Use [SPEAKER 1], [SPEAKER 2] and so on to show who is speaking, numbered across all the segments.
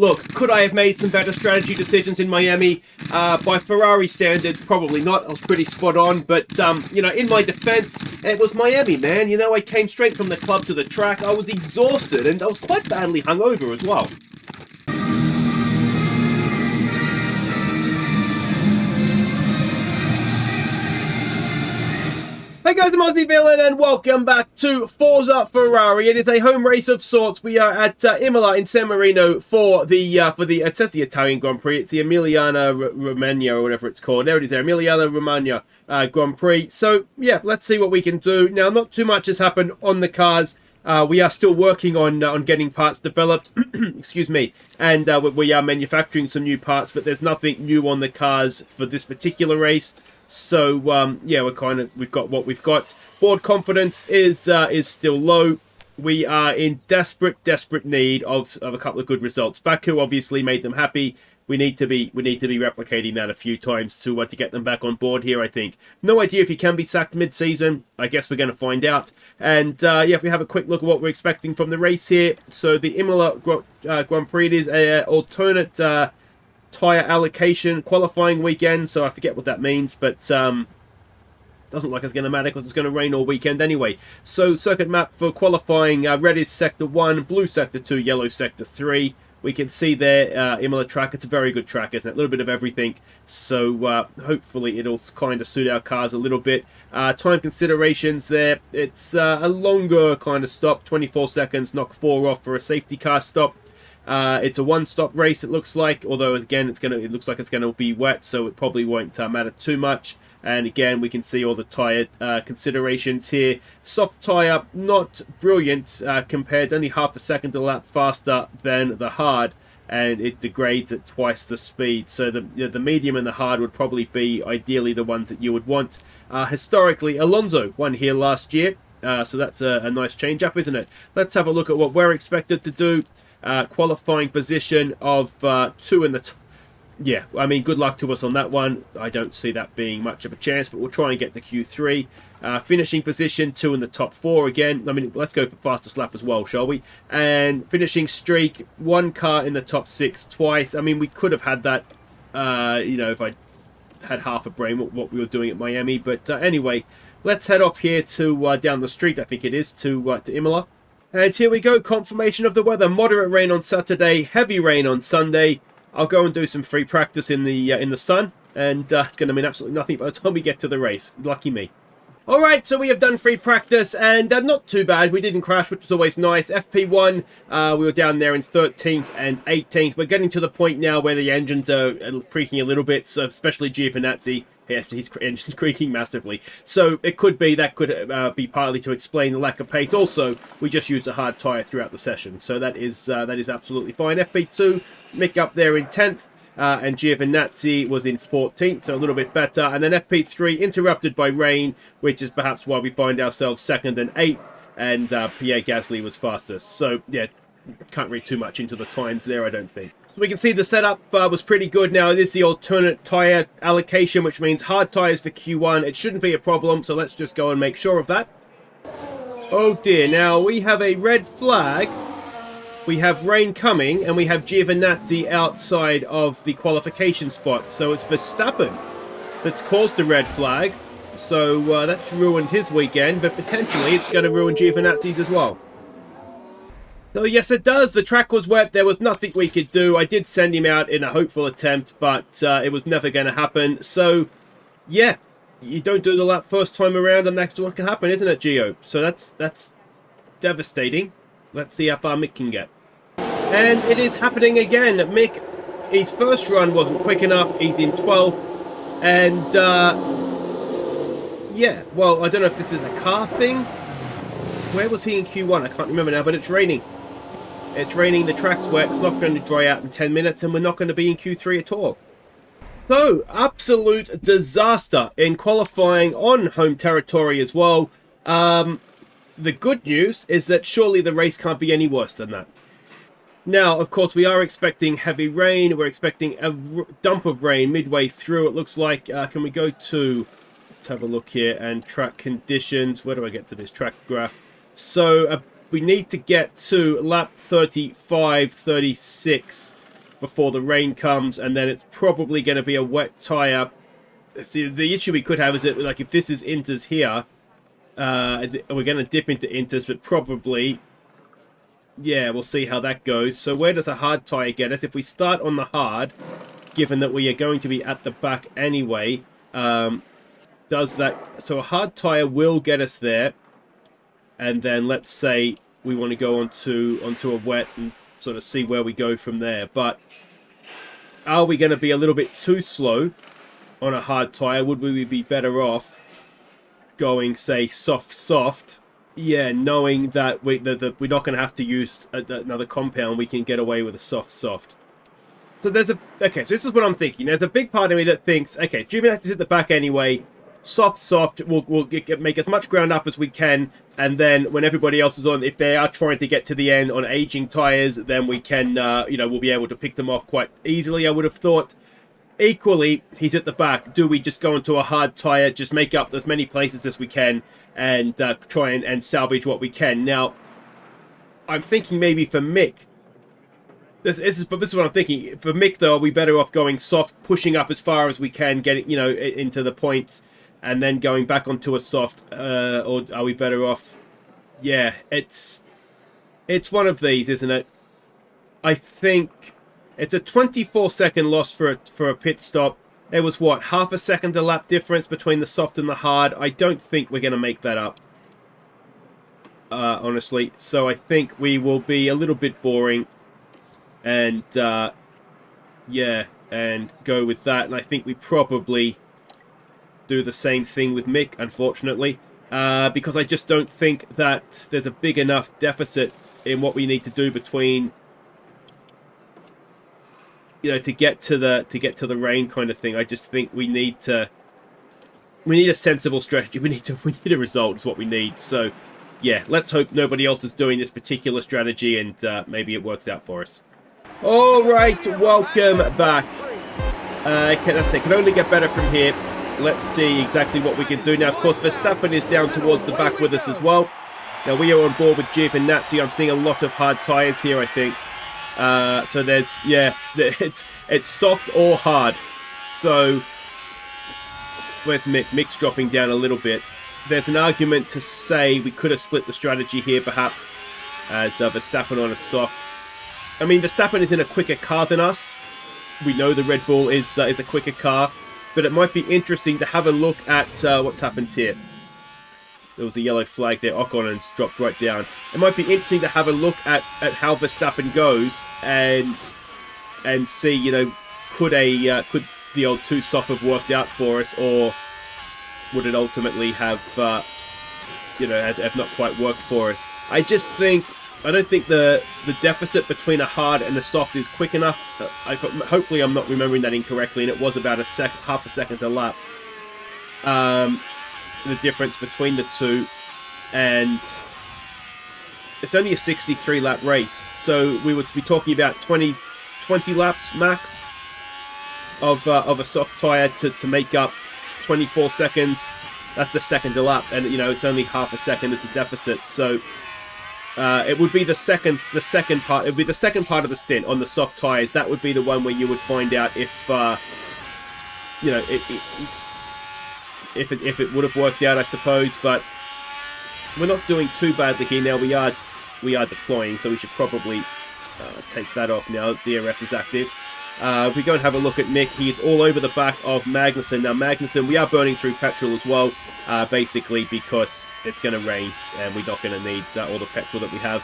[SPEAKER 1] Look, could I have made some better strategy decisions in Miami? By Ferrari standards, probably not. I was pretty spot on. But, you know, in my defense, it was Miami, man. You know, I came straight from the club to the track. I was exhausted, and I was quite badly hungover as well. Hey guys, I'm Aussie Villain and welcome back to Forza Ferrari. It is a home race of sorts. We are at Imola in San Marino for the it says the Italian Grand Prix. It's the Emilia Romagna or whatever it's called. There it is there, Emilia Romagna Grand Prix. So yeah, let's see what we can do. Now, not too much has happened on the cars. We are still working on getting parts developed, excuse me, and we are manufacturing some new parts, but there's nothing new on the cars for this particular race. So yeah, we've got what we've got. Board confidence is still low. We are in desperate need of a couple of good results. Baku obviously made them happy. We need to be replicating that a few times to get them back on board here, I think. No idea if he can be sacked mid-season. I guess we're going to find out. And yeah, if we have a quick look at what we're expecting from the race here. So the Imola Grand Prix is an alternate tyre allocation qualifying weekend. So I forget what that means, but doesn't look like it's going to matter because it's going to rain all weekend anyway. So circuit map for qualifying, red is sector 1, blue sector 2, yellow sector 3. We can see there, Imola track. It's a very good track, isn't it? A little bit of everything. So hopefully it'll kind of suit our cars a little bit. Time considerations there. It's a longer kind of stop, 24 seconds, knock 4 off for a safety car stop. It's a one-stop race, it looks like. Although again, it looks like it's going to be wet, so it probably won't matter too much. And again, we can see all the tyre considerations here. Soft tyre, not brilliant, compared only half a second a lap faster than the hard, and it degrades at twice the speed. So the medium and the hard would probably be ideally the ones that you would want. Historically, Alonso won here last year, so that's a nice change up, isn't it? Let's have a look at what we're expected to do. Qualifying position of 2 in the yeah, I mean, good luck to us on that one. I don't see that being much of a chance, but we'll try and get to Q3. Finishing position, 2 in the top 4 again. I mean, let's go for fastest lap as well, shall we? And finishing streak, 1 car in the top 6 twice. I mean, we could have had that, you know, if I had half a brain what we were doing at Miami. But anyway, let's head off here to down the street, I think it is, to Imola. And here we go, confirmation of the weather. Moderate rain on Saturday, heavy rain on Sunday. I'll go and do some free practice in the sun, and it's going to mean absolutely nothing by the time we get to the race. Lucky me. Alright, so we have done free practice, and not too bad. We didn't crash, which was always nice. FP1, we were down there in 13th and 18th. We're getting to the point now where the engines are creaking a little bit, so especially Giovinazzi. His engine's creaking massively. So it could be, that could be partly to explain the lack of pace. Also, we just used a hard tyre throughout the session, so that is absolutely fine. FP2, Mick up there in 10th, and Giovinazzi was in 14th, so a little bit better. And then FP3 interrupted by rain, which is perhaps why we find ourselves 2nd and 8th, and Pierre Gasly was fastest. So yeah, can't read too much into the times there, I don't think. So we can see the setup was pretty good. Now it is the alternate tyre allocation, which means hard tyres for Q1. It shouldn't be a problem, so let's just go and make sure of that. Oh dear, now we have a red flag. We have rain coming, and we have Giovinazzi outside of the qualification spot. So it's Verstappen that's caused the red flag. So that's ruined his weekend, but potentially it's going to ruin Giovinazzi's as well. So yes, it does. The track was wet. There was nothing we could do. I did send him out in a hopeful attempt, but it was never going to happen. So yeah, you don't do the lap first time around, and that's what can happen, isn't it, Gio? So that's devastating. Let's see how far Mick can get. And it is happening again. Mick, his first run wasn't quick enough. He's in 12th. And yeah, well, I don't know if this is a car thing. Where was he in Q1? I can't remember now, but it's raining. It's raining, the track's wet, it's not going to dry out in 10 minutes, and we're not going to be in Q3 at all. So, absolute disaster in qualifying on home territory as well. The good news is that surely the race can't be any worse than that. Now, of course, we are expecting heavy rain. We're expecting a dump of rain midway through, it looks like. Can we go to... Let's have a look here, and track conditions. Where do I get to this track graph? So, we need to get to lap 35, 36 before the rain comes, and then it's probably going to be a wet tyre. See, the issue we could have is that, like, if this is inters here, we're going to dip into inters, but probably, yeah, we'll see how that goes. So where does a hard tyre get us? If we start on the hard, given that we are going to be at the back anyway, does that... So a hard tyre will get us there, and then let's say we want to go onto a wet and sort of see where we go from there. But are we going to be a little bit too slow on a hard tyre? Would we be better off going, say, soft? Yeah, knowing that we're not going to have to use another compound, we can get away with a soft. So there's a... Okay, so this is what I'm thinking. There's a big part of me that thinks, okay, Giovinazzi's at the back anyway. Soft. We'll make as much ground up as we can. And then when everybody else is on, if they are trying to get to the end on aging tyres, then we can, we'll be able to pick them off quite easily, I would have thought. Equally, he's at the back. Do we just go into a hard tyre, just make up as many places as we can, and try and salvage what we can? Now, I'm thinking maybe for Mick, this is what I'm thinking. For Mick, though, are we better off going soft, pushing up as far as we can, getting into the points, and then going back onto a soft, or are we better off? Yeah, it's one of these, isn't it? I think it's a 24-second loss for a pit stop. There was, what, half a second a lap difference between the soft and the hard. I don't think we're going to make that up, honestly. So I think we will be a little bit boring, and yeah, and go with that. And I think we probably do the same thing with Mick, unfortunately, because I just don't think that there's a big enough deficit in what we need to do between, to get to the rain kind of thing. I just think we need a sensible strategy. We need a result is what we need. So yeah, let's hope nobody else is doing this particular strategy, and maybe it works out for us. All right, welcome back. Can only get better from here. Let's see exactly what we can do now. Of course, Verstappen is down towards the back with us as well. Now we are on board with Giovinazzi. I'm seeing a lot of hard tyres here, I think. So there's, yeah, it's soft or hard. So where's Mick? Mick's dropping down a little bit. There's an argument to say we could have split the strategy here, perhaps, as Verstappen on a soft. I mean, Verstappen is in a quicker car than us. We know the Red Bull is a quicker car, but it might be interesting to have a look at what's happened here. There was a yellow flag there. Ocon's dropped right down. It might be interesting to have a look at how Verstappen goes and see, could the old two-stop have worked out for us, or would it ultimately have not quite worked for us? I don't think the deficit between a hard and a soft is quick enough. Hopefully I'm not remembering that incorrectly, and it was about half a second a lap. The difference between the two, and it's only a 63 lap race, so we would be talking about 20 laps max of a soft tyre to make up 24 seconds. That's a second a lap, and it's only half a second as a deficit. So it would be the second part. It would be the second part of the stint on the soft tyres. That would be the one where you would find out if if it would have worked out, I suppose. But we're not doing too badly here now. We are deploying, so we should probably take that off now. DRS is active. If we go and have a look at Mick, he's all over the back of Magnussen. Now Magnussen, we are burning through petrol as well, basically because it's going to rain and we're not going to need all the petrol that we have.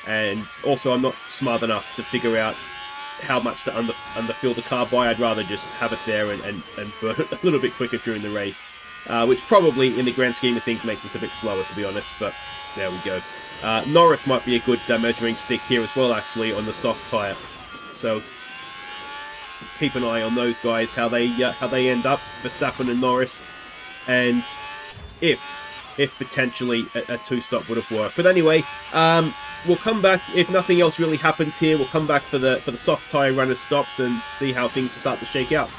[SPEAKER 1] And also, I'm not smart enough to figure out how much to underfill the car by. I'd rather just have it there and burn it a little bit quicker during the race, which probably in the grand scheme of things makes us a bit slower, to be honest, but there we go. Norris might be a good measuring stick here as well, actually, on the soft tyre. So keep an eye on those guys, how they end up, Verstappen and Norris, and if potentially a two-stop would have worked. But anyway, we'll come back if nothing else really happens here. We'll come back for the soft tyre runner stops and see how things start to shake out.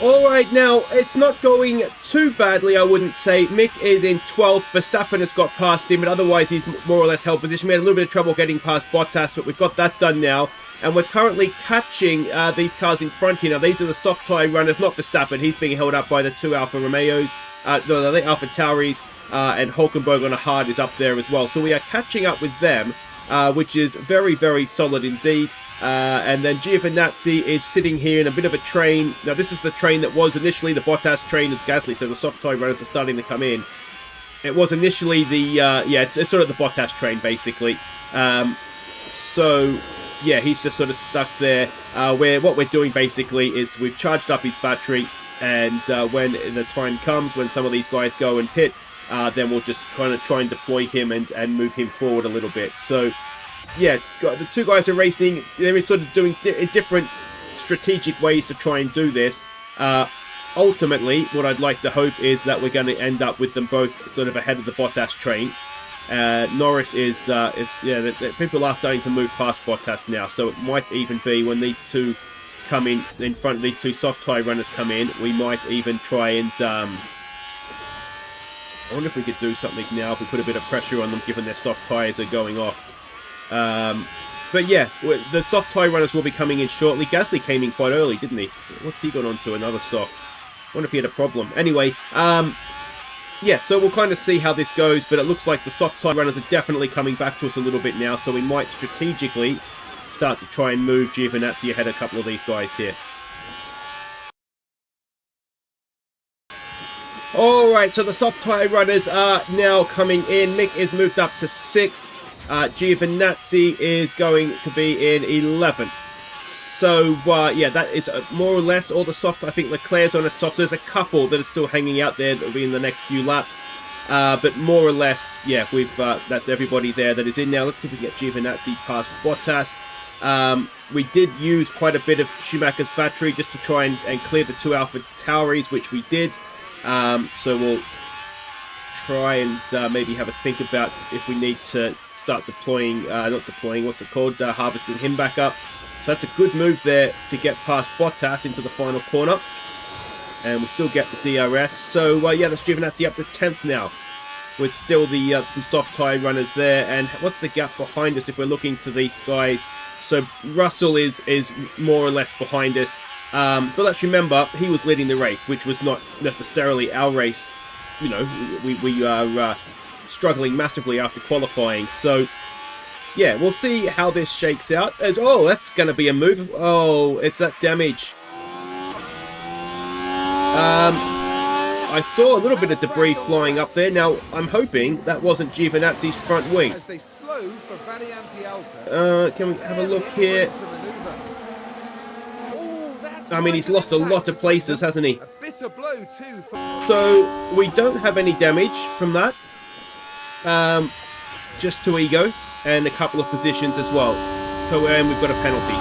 [SPEAKER 1] Alright, now, it's not going too badly, I wouldn't say. Mick is in 12th. Verstappen has got past him, but otherwise he's more or less held position. We had a little bit of trouble getting past Bottas, but we've got that done now. And we're currently catching these cars in front here. Now, these are the soft tyre runners, not Verstappen. He's being held up by the two Alfa Romeos. No, the Alfa Tauris, and Hulkenberg on a hard is up there as well. So we are catching up with them, which is very, very solid indeed. And then Giovinazzi is sitting here in a bit of a train. Now, this is the train that was initially the Bottas train as Gasly, so the soft tyre runners are starting to come in. It was initially the, yeah, it's sort of the Bottas train, basically. So, yeah, he's just sort of stuck there. What we're doing, basically, is we've charged up his battery, and when the time comes, when some of these guys go and pit, then we'll just try and deploy him and move him forward a little bit. So, yeah, the two guys are racing. They're sort of doing different strategic ways to try and do this. Ultimately, what I'd like to hope is that we're going to end up with them both sort of ahead of the Bottas train. Norris is yeah, people are starting to move past Bottas now, so it might even be when these two come in front of these two soft tyre runners come in, we might even try and I wonder if we could do something now if we put a bit of pressure on them, given their soft tyres are going off. But yeah, the soft tyre runners will be coming in shortly. Gasly came in quite early, didn't he? What's he got onto? Another soft. I wonder if he had a problem. Anyway, yeah, so we'll kind of see how this goes, but it looks like the soft tyre runners are definitely coming back to us a little bit now, so we might strategically start to try and move Giovinazzi ahead of a couple of these guys here. Alright, so the soft tyre runners are now coming in. Mick is moved up to 6th. Giovinazzi is going to be in 11th. So, yeah, that is more or less all the soft. I think Leclerc's on a soft. So there's a couple that are still hanging out there that will be in the next few laps. But more or less, yeah, that's everybody there that is in now. Let's see if we can get Giovinazzi past Bottas. We did use quite a bit of Schumacher's battery just to try and clear the two Alfa Tauris, which we did. So we'll try and maybe have a think about if we need to start deploying, not deploying, what's it called, harvesting him back up. So that's a good move there to get past Bottas into the final corner. And we still get the DRS. So, yeah, that's Giovinazzi up to 10th now, with still the some soft tyre runners there. And what's the gap behind us if we're looking to these guys? So Russell is more or less behind us. But let's remember, he was leading the race, which was not necessarily our race. You know, we are struggling massively after qualifying. So, yeah, we'll see how this shakes out. Oh, that's going to be a move. Oh, it's that damage. I saw a little bit of debris flying up there. Now, I'm hoping that wasn't Giovinazzi's front wing. Can we have a look here? I mean, he's lost a lot of places, hasn't he? So, we don't have any damage from that. Just to ego. And a couple of positions as well. So, we've got a penalty.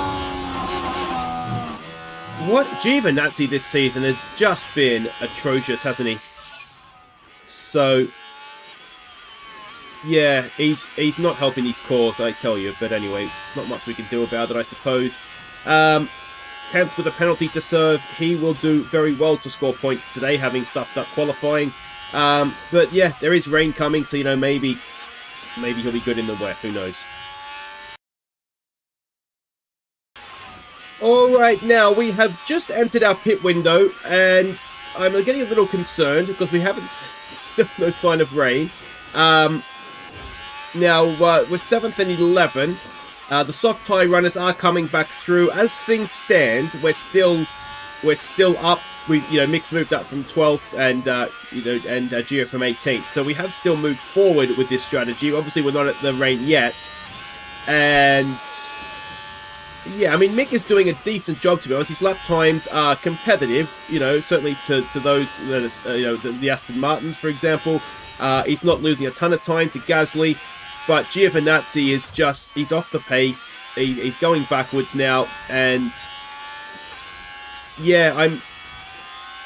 [SPEAKER 1] What Giovinazzi this season has just been atrocious, hasn't he? So, yeah, he's not helping his cause, I tell you. But anyway, there's not much we can do about it, I suppose. 10th with a penalty to serve. He will do very well to score points today, having stuffed up qualifying. But yeah, there is rain coming, so, you know, maybe he'll be good in the wet. Who knows? Alright, now we have just entered our pit window, and I'm getting a little concerned because we haven't still no sign of rain. Now, we're 7th and 11. The soft tyre runners are coming back through. As things stand, we're still up. Mick's moved up from 12th and Gio from 18th. So we have still moved forward with this strategy. Obviously, we're not at the rain yet. And yeah, I mean, Mick is doing a decent job, to be honest. His lap times are competitive, certainly to those that the Aston Martins, for example. He's not losing a ton of time to Gasly, but Giovinazzi he's off the pace. He's going backwards now, and yeah,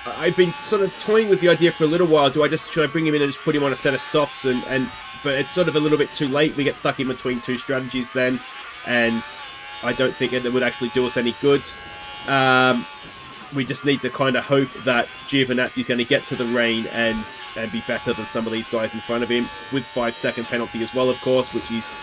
[SPEAKER 1] I've been sort of toying with the idea for a little while. Should I bring him in and just put him on a set of softs? But it's sort of a little bit too late. We get stuck in between two strategies then, and I don't think it would actually do us any good. we just need to kind of hope that Giovinazzi's going to get to the rain and be better than some of these guys in front of him, with 5-second penalty as well, of course, which he's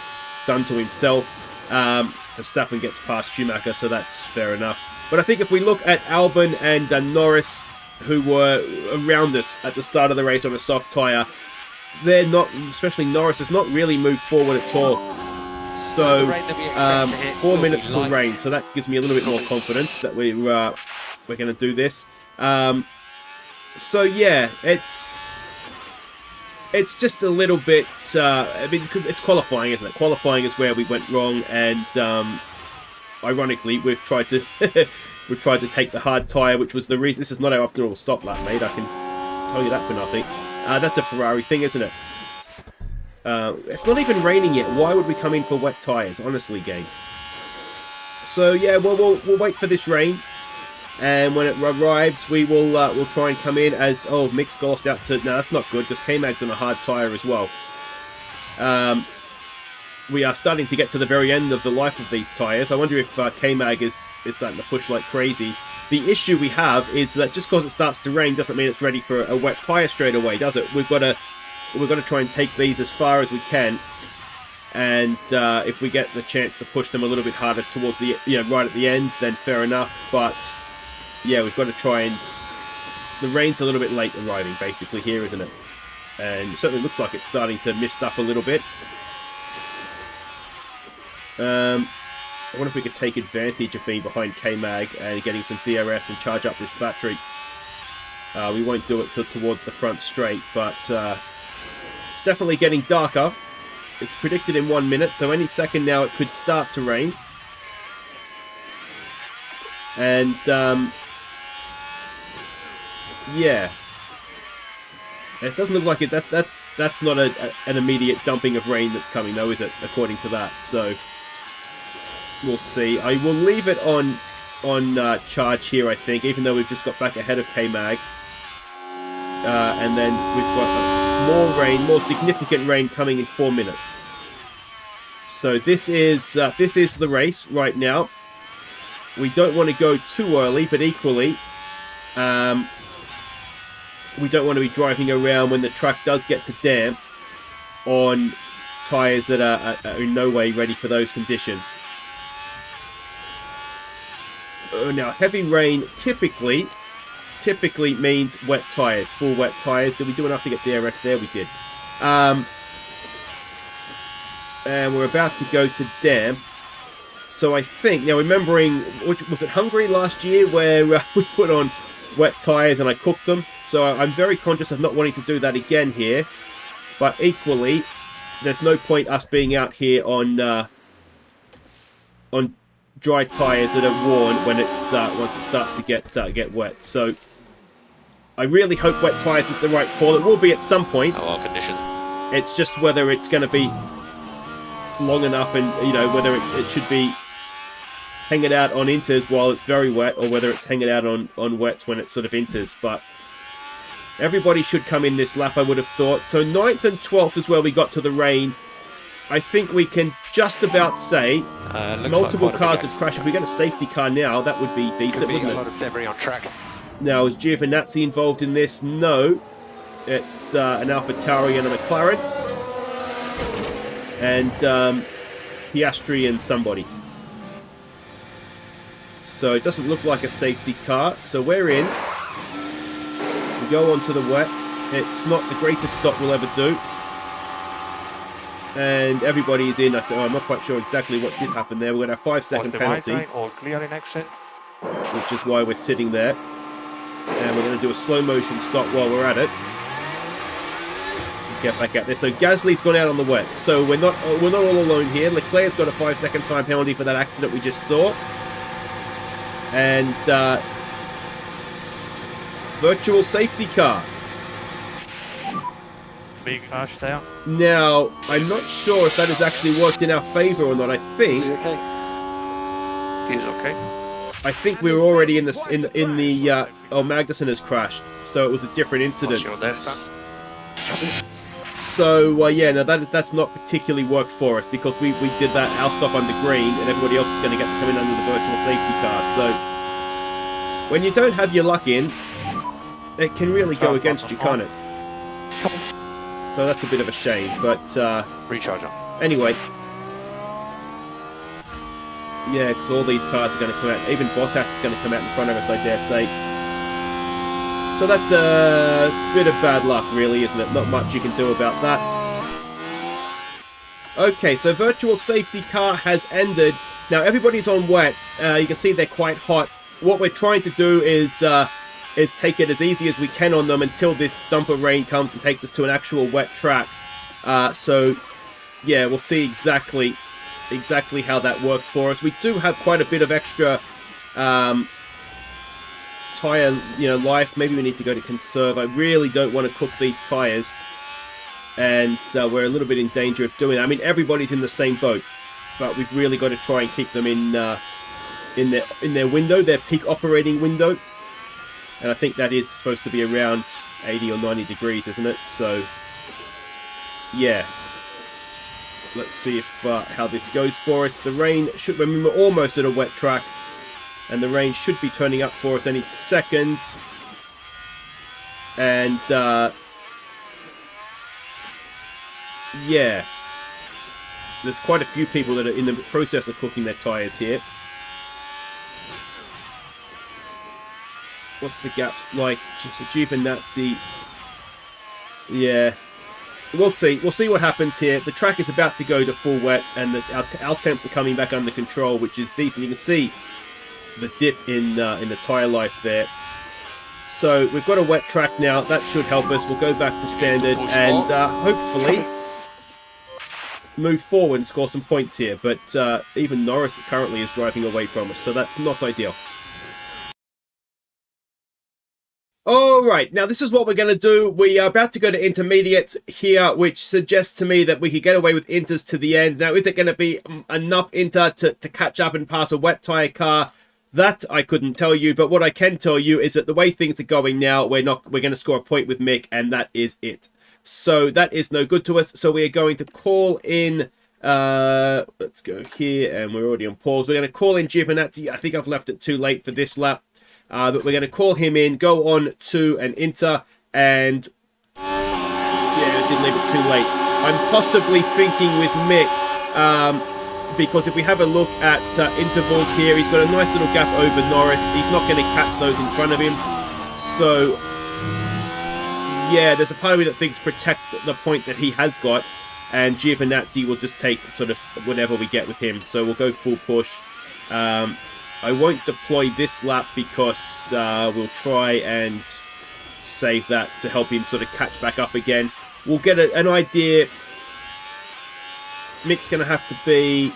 [SPEAKER 1] done to himself. Verstappen gets past Schumacher, so that's fair enough. But I think if we look at Albon and Norris, who were around us at the start of the race on a soft tyre, they're not, especially Norris, has not really moved forward at all. So 4 minutes till rain, so that gives me a little bit more confidence that we're going to do this. So yeah, it's just a little bit. I mean, it's qualifying, isn't it? Qualifying is where we went wrong, and ironically, we've tried to take the hard tyre, which was the reason. This is not our optimal stop lap, mate. I can tell you that for nothing. That's a Ferrari thing, isn't it? It's not even raining yet. Why would we come in for wet tyres? Honestly, game. So yeah, we'll wait for this rain, and when it arrives, we'll try and come in as Mick's lost out to. No, that's not good because K-Mag's on a hard tyre as well. We are starting to get to the very end of the life of these tyres. I wonder if K-Mag is starting to push like crazy. The issue we have is that just because it starts to rain doesn't mean it's ready for a wet tyre straight away, does it? We've got to try and take these as far as we can, and if we get the chance to push them a little bit harder towards the right at the end, then fair enough. But yeah, we've got to try and. The rain's a little bit late arriving, basically here, isn't it? And it certainly looks like it's starting to mist up a little bit. I wonder if we could take advantage of being behind K-Mag and getting some DRS and charge up this battery. We won't do it towards the front straight, but it's definitely getting darker. It's predicted in 1 minute, so any second now it could start to rain. And yeah, it doesn't look like it. That's not an immediate dumping of rain that's coming, though, is it? According to that, so. We'll see. I will leave it on charge here, I think, even though we've just got back ahead of K-Mag. And then we've got more rain, more significant rain coming in 4 minutes. So this is the race right now. We don't want to go too early, but equally, we don't want to be driving around when the track does get to damp on tyres that are in no way ready for those conditions. Now, heavy rain typically means wet tyres, full wet tyres. Did we do enough to get DRS there? We did. And we're about to go to damp. So I think, now remembering, was it Hungary last year where we put on wet tyres and I cooked them? So I'm very conscious of not wanting to do that again here. But equally, there's no point us being out here on dry tyres that are worn when it's once it starts to get wet. So I really hope wet tyres is the right call. It will be at some point.
[SPEAKER 2] All conditions.
[SPEAKER 1] It's just whether it's going to be long enough, and whether it should be hanging out on inters while it's very wet, or whether it's hanging out on wets when it's sort of inters. But everybody should come in this lap, I would have thought. So 9th and 12th is where we got to the rain. I think we can just about say multiple cars have crashed. If we get a safety car now, that would be decent, wouldn't it?
[SPEAKER 2] A lot of debris on track.
[SPEAKER 1] Now, is Giovinazzi involved in this? No. It's an AlphaTauri and a McLaren. And Piastri and somebody. So it doesn't look like a safety car. So we're in. We go on to the wets. It's not the greatest stop we'll ever do. And everybody's in. I'm not quite sure exactly what did happen there. We're going to have 5-second penalty.
[SPEAKER 2] All clear in exit.
[SPEAKER 1] Which is why we're sitting there. And we're going to do a slow motion stop while we're at it. Get back out there. So Gasly's gone out on the wet. So we're not all alone here. Leclerc's got a 5-second time penalty for that accident we just saw. And virtual safety car.
[SPEAKER 2] Big crash there.
[SPEAKER 1] Now, I'm not sure if that has actually worked in our favour or not. I think.
[SPEAKER 2] Is he okay? He's okay.
[SPEAKER 1] I think we were already in the Magnussen has crashed, so it was a different incident. So yeah, now that's not particularly worked for us because we did that our stop under green, and everybody else is going to get to come in under the virtual safety car. So when you don't have your luck in, it can really go against you, can't it?
[SPEAKER 2] Come on.
[SPEAKER 1] So that's a bit of a shame, but
[SPEAKER 2] Recharger.
[SPEAKER 1] anyway. Yeah, because all these cars are going to come out. Even Bottas is going to come out in front of us, I dare say. So that's a bit of bad luck, really, isn't it? Not much you can do about that. Okay, so virtual safety car has ended. Now, everybody's on wets. You can see they're quite hot. What we're trying to do is take it as easy as we can on them until this dumper rain comes and takes us to an actual wet track. So, yeah, we'll see exactly how that works for us. We do have quite a bit of extra tire, life. Maybe we need to go to conserve. I really don't want to cook these tires, and we're a little bit in danger of doing that. I mean, everybody's in the same boat, but we've really got to try and keep them in their window, their peak operating window. And I think that is supposed to be around 80 or 90 degrees, isn't it? So, yeah. Let's see if how this goes for us. The rain should... Remember, we're almost at a wet track. And the rain should be turning up for us any second. And, yeah. There's quite a few people that are in the process of cooking their tyres here. What's the gaps like? Just a Giovinazzi. Yeah. We'll see. We'll see what happens here. The track is about to go to full wet, and our temps are coming back under control, which is decent. You can see the dip in the tyre life there. So we've got a wet track now. That should help us. We'll go back to standard and hopefully move forward and score some points here. But even Norris currently is driving away from us, so that's not ideal. Alright, now this is what we're going to do. We are about to go to intermediate here, which suggests to me that we could get away with inters to the end. Now, is it going to be enough inter to catch up and pass a wet tyre car? That I couldn't tell you, but what I can tell you is that the way things are going now, we're going to score a point with Mick, and that is it. So that is no good to us. So we are going to call in... let's go here, and we're already on pause. We're going to call in Giovinazzi. I think I've left it too late for this lap. But we're going to call him in, go on to an inter, and yeah, I didn't leave it too late. I'm possibly thinking with Mick, because if we have a look at intervals here, he's got a nice little gap over Norris. He's not going to catch those in front of him. So, yeah, there's a part of me that thinks protect the point that he has got, and Giovinazzi will just take sort of whatever we get with him. So we'll go full push. I won't deploy this lap because we'll try and save that to help him sort of catch back up again. We'll get an idea. Mick's going to have to be,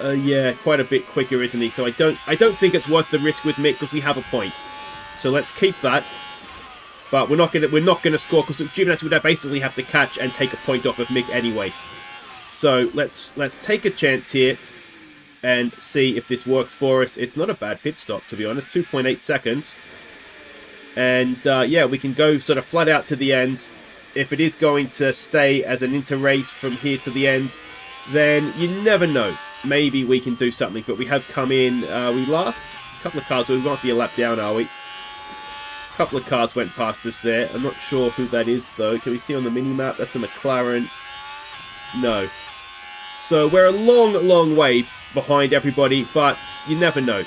[SPEAKER 1] yeah, quite a bit quicker, isn't he? So I don't think it's worth the risk with Mick because we have a point. So let's keep that. But we're not going to score because Giovinazzi would basically have to catch and take a point off of Mick anyway. So let's take a chance here and see if this works for us. It's not a bad pit stop, to be honest. 2.8 seconds. And, yeah, we can go sort of flat out to the end. If it is going to stay as an inter-race from here to the end, then you never know. Maybe we can do something. But we have come in. We lost a couple of cars. So we won't be a lap down, are we? A couple of cars went past us there. I'm not sure who that is, though. Can we see on the mini-map? That's a McLaren. No. So we're a long, long way behind everybody, but you never know.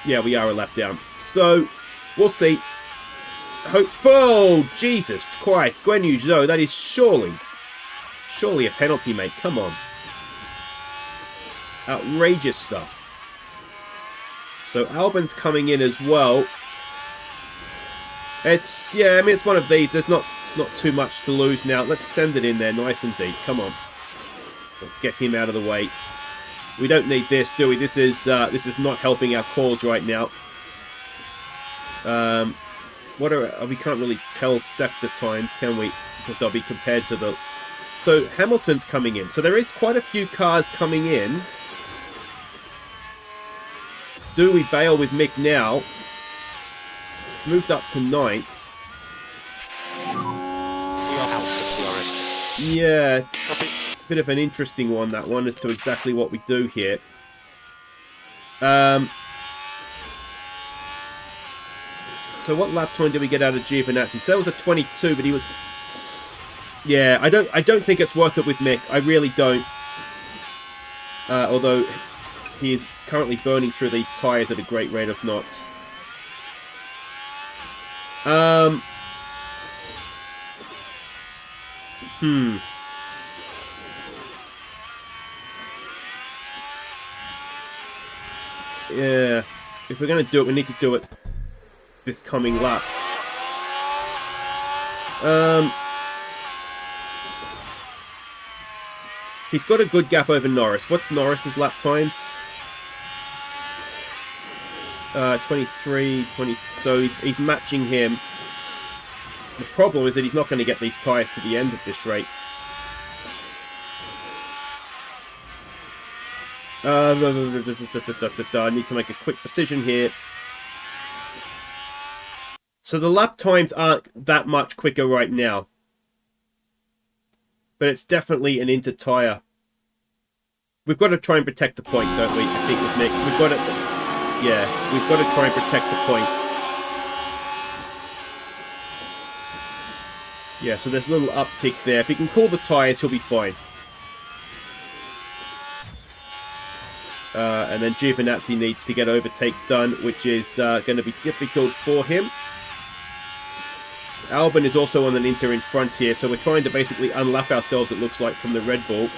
[SPEAKER 1] Yeah, we are a lap down. So, we'll see. Oh, Jesus Christ. Guan Yu Zhou, that is surely a penalty, mate. Come on. Outrageous stuff. So, Albon's coming in as well. It's, yeah, I mean, it's one of these. There's not too much to lose now. Let's send it in there nice and deep. Come on. Let's get him out of the way. We don't need this, do we? This is not helping our cause right now. We can't really tell sector times, can we? Because they'll be compared to the... So Hamilton's coming in. So there is quite a few cars coming in. Do we bail with Mick now? It's moved up to 9th. Yeah, it's a bit of an interesting one, that one, as to exactly what we do here. So what lap time did we get out of Giovinazzi? So that was a 22, but he was... Yeah, I don't think it's worth it with Mick. I really don't. Although he is currently burning through these tyres at a great rate of knots. Yeah. If we're going to do it, we need to do it this coming lap. He's got a good gap over Norris. What's Norris's lap times? 23, 20. So he's matching him. The problem is that he's not going to get these tyres to the end at this rate. I need to make a quick decision here. So the lap times aren't that much quicker right now. But it's definitely an inter-tyre. We've got to try and protect the point, don't we? I think with Mick. We've got to... Yeah, we've got to try and protect the point. Yeah, so there's a little uptick there. If he can cool the tyres, he'll be fine. And then Giovinazzi needs to get overtakes done, which is going to be difficult for him. Albon is also on an inter in front here, so we're trying to basically unlap ourselves, it looks like, from the Red Bull.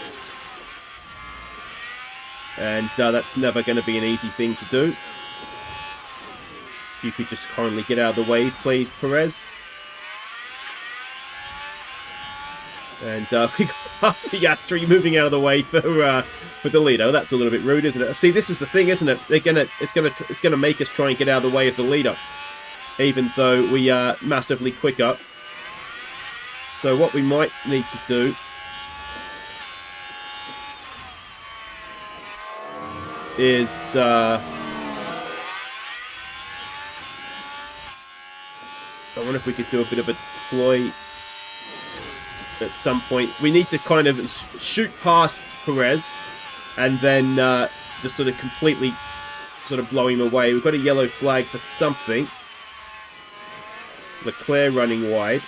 [SPEAKER 1] And that's never going to be an easy thing to do. If you could just kindly get out of the way, please, Perez. And we got past Piastri moving out of the way for the leader. That's a little bit rude, isn't it? See, this is the thing, isn't it? It's gonna make us try and get out of the way of the leader, even though we are massively quicker. So what we might need to do is I wonder if we could do a bit of a deploy at some point. We need to kind of shoot past Perez and then just sort of completely sort of blow him away. We've got a yellow flag for something. Leclerc running wide.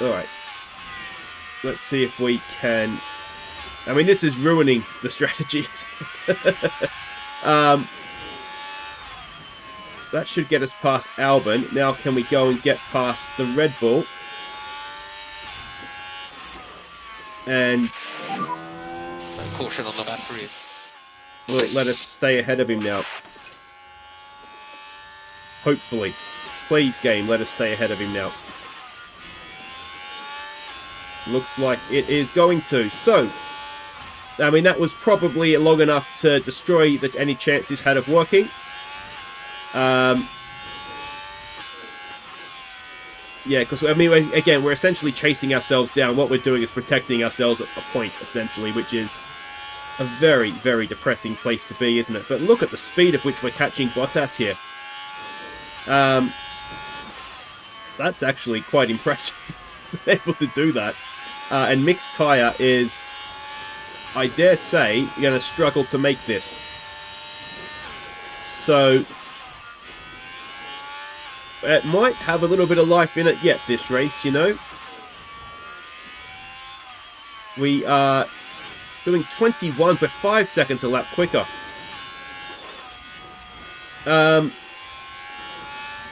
[SPEAKER 1] Alright. Let's see if we can... I mean, this is ruining the strategies. That should get us past Albon. Now can we go and get past the Red Bull? And...
[SPEAKER 2] Caution on the battery.
[SPEAKER 1] Will it let us stay ahead of him now? Hopefully. Please, game, let us stay ahead of him now. Looks like it is going to. So, I mean, that was probably long enough to destroy any chance this had of working. Yeah, because, I mean, again, we're essentially chasing ourselves down. What we're doing is protecting ourselves at a point, essentially, which is a very, very depressing place to be, isn't it? But look at the speed at which we're catching Bottas here. That's actually quite impressive, able to do that. And Mick's tyre is, I dare say, going to struggle to make this. So, it might have a little bit of life in it yet, this race, you know. We are doing 21s, we're 5 seconds a lap quicker.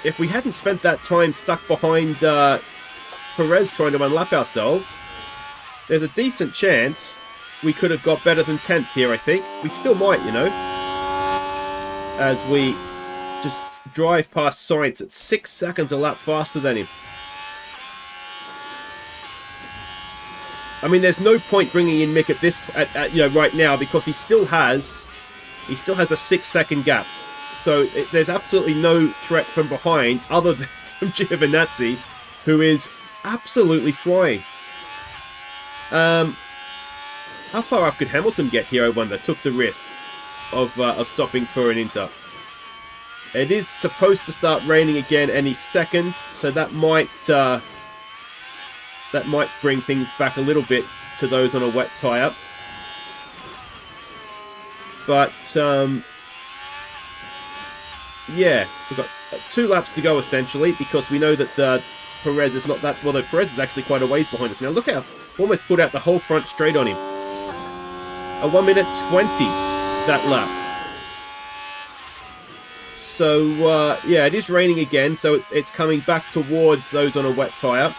[SPEAKER 1] If we hadn't spent that time stuck behind Perez trying to unlap ourselves, there's a decent chance we could have got better than 10th here, I think. We still might, you know. As we just drive past Sainz at 6 seconds a lap faster than him. I mean, there's no point bringing in Mick at this, you know, right now, because he still has a 6 second gap. So there's absolutely no threat from behind other than from Giovinazzi, who is absolutely flying. How far up could Hamilton get here, I wonder? Took the risk of stopping for an inter. It is supposed to start raining again any second, so that might bring things back a little bit to those on a wet tyre. But yeah, we've got 2 laps to go essentially, because we know that Perez is not that, well, no, Perez is actually quite a ways behind us now. Look how almost put out the whole front straight on him. A 1:20 that lap. So yeah, it is raining again, so it's coming back towards those on a wet tire,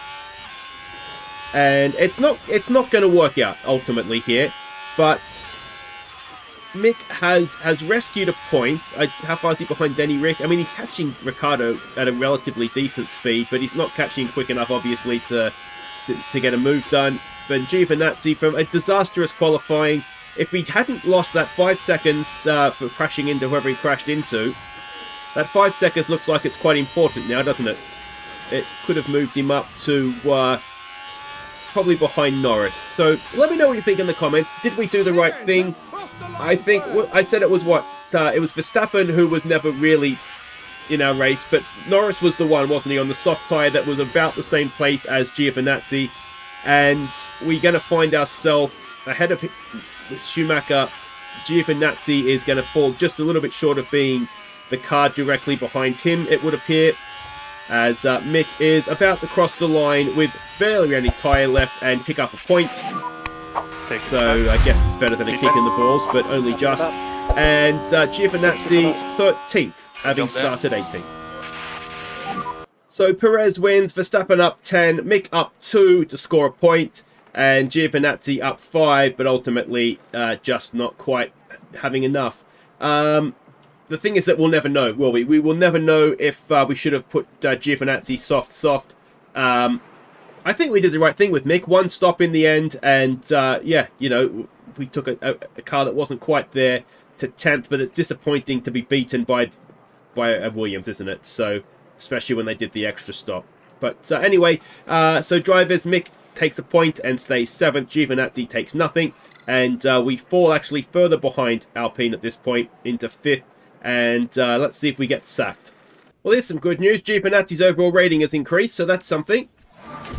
[SPEAKER 1] and it's not going to work out ultimately here. But Mick has rescued a point. How far is he behind Denny Rick? I mean, he's catching Ricciardo at a relatively decent speed, but he's not catching quick enough, obviously, to get a move done. But Giovinazzi, from a disastrous qualifying, if he hadn't lost that 5 seconds for crashing into whoever he crashed into, that 5 seconds looks like it's quite important now, doesn't it? It could have moved him up to probably behind Norris. So let me know what you think in the comments. Did we do the right thing? I think I said it was it was Verstappen who was never really in our race, but Norris was the one, wasn't he, on the soft tyre that was about the same place as Giovinazzi, and we're going to find ourselves ahead of Schumacher. Giovinazzi is going to fall just a little bit short of being the car directly behind him, it would appear, as Mick is about to cross the line with barely any tyre left and pick up a point. So I guess it's better than a kick in the balls, but only just. And Giovinazzi 13th, having started 18th. So Perez wins, Verstappen up 10, Mick up 2 to score a point, and Giovinazzi up 5, but ultimately just not quite having enough. The thing is that we'll never know, will we? We will never know if we should have put Giovinazzi soft. I think we did the right thing with Mick. 1 stop in the end, and yeah, you know, we took a car that wasn't quite there to 10th, but it's disappointing to be beaten by Williams, isn't it? So, especially when they did the extra stop. But anyway, so drivers, Mick takes a point and stays 7th. Giovinazzi takes nothing, and we fall actually further behind Alpine at this point into 5th. And let's see if we get sacked. Well, here's some good news. Giovinazzi's overall rating has increased, so that's something.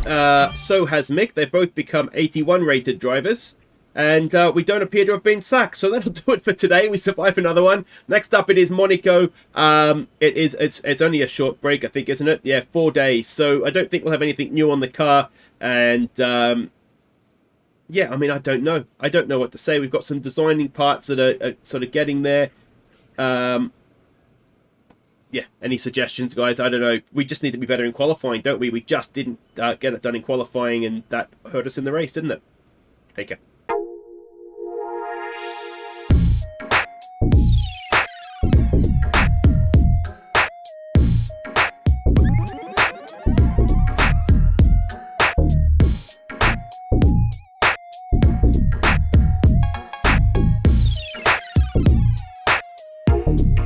[SPEAKER 1] So has Mick. They've both become 81 rated drivers. And we don't appear to have been sacked. So that'll do it for today. We survive another one. Next up, it is Monaco. It's only a short break, I think, isn't it? Yeah, 4 days. So I don't think we'll have anything new on the car. And yeah, I mean, I don't know. I don't know what to say. We've got some designing parts that are sort of getting there. Yeah, any suggestions, guys? I don't know. We just need to be better in qualifying, don't we? We just didn't get it done in qualifying, and that hurt us in the race, didn't it? Take care.